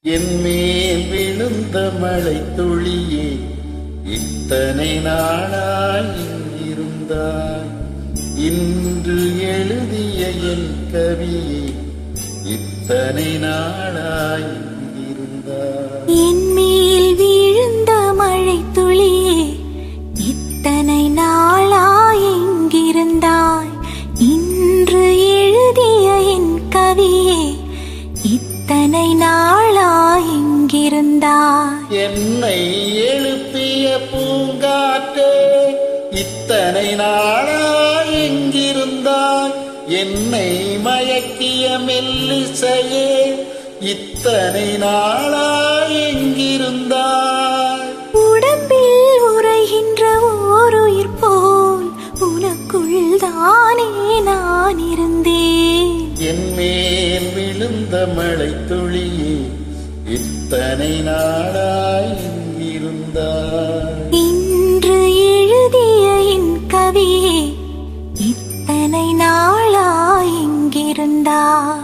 என் மேல் விழுந்த மழை துளியே, இத்தனை நாளாய் இங்கிருந்தாய். இன்று எழுதிய என் கவியே, இத்தனை நாளாய் இங்கிருந்தாய். என் மேல் விழுந்த மழை துளியே, இத்தனை நாளாய் இங்கிருந்தாய். இன்று எழுதிய என் கவியே, இத்தனை நாளாய் இங்கிருந்தாய். என்னை எழுப்பிய பூங்காற்றே, இத்தனை நாளாய் எங்கிருந்தாய். என்னை மயக்கிய மெல்லிசையே, இத்தனை நாளாய் எங்கிருந்தாய். உடம்பில் உறைகின்ற ஓருயிர் போல் உனக்குள் தானே நான் இருந்தேன். என் மேல் விழுந்த மழை துளியே, இத்தனை நாளாய் இங்கிருந்தாய். இன்று எழுதிய என் கவியே, இத்தனை நாளாய் இங்கிருந்தாய்.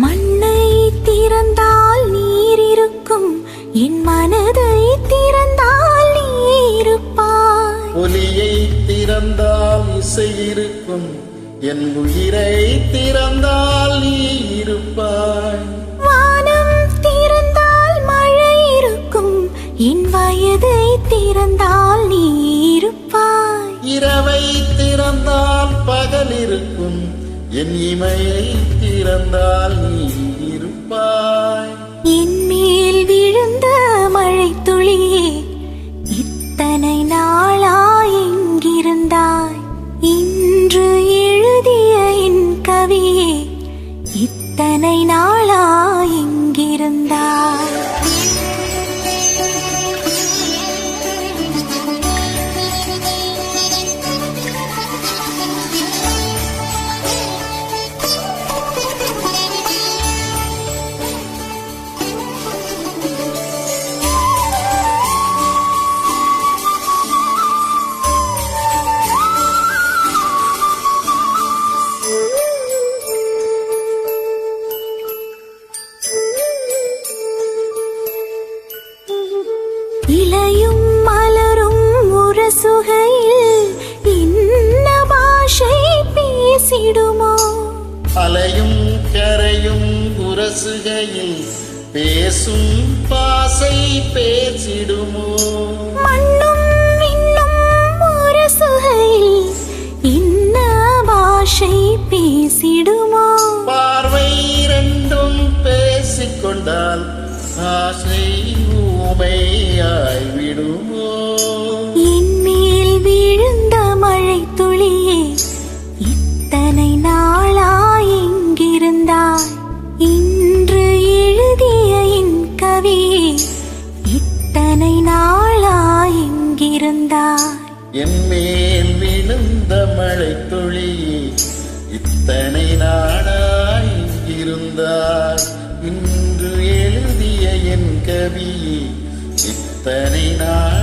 மண்ணை திறந்தால் நீர் இருக்கும், என் மனதை திறந்தால் நீ இருப்பாய். ஒலியை திறந்தால் இசை இருக்கும், என் உயிரை திறந்தால் நீ இருப்பாய். வானம் திறந்தால் மழை இருக்கும், என் வயதை திறந்தால் நீ இருப்பாய். இரவை திறந்தால் பகல் இருக்கும், என் இமையை திறந்தால் நீ இருப்பாய். என் மேல் விழுந்த மழை துளியே, இத்தனை நாளாய் எங்கிருந்தாய். இன்று எழுதிய என் கவியே, இத்தனை நாளாய் எங்கிருந்தாய். இலையும் மலரும் உரசுகையில் இன்ன பாஷை பேசிடுமோ? அலையும் கரையும் உரசுகையில் பேசும் பாசை பேசிடுமோ? மண்ணும் விண்ணும் உரசுகையில் இன்ன பாஷை பேசிடுமோ? பார்வை இரண்டும் பேசிக்கொண்டால் ஆசை ஊமையாய் விடுமோ? என் மேல் விழுந்த மழை துளியே, இத்தனை நாளாய் எங்கிருந்தாய். இன்று எழுதிய என் கவியே, இத்தனை நாளாய் எங்கிருந்தாய். என் மேல் விழுந்த மழை துளியே, இத்தனை நாளாய் இருந்தாய். இன்று எழுதிய என் கவியே, இத்தனை நாள்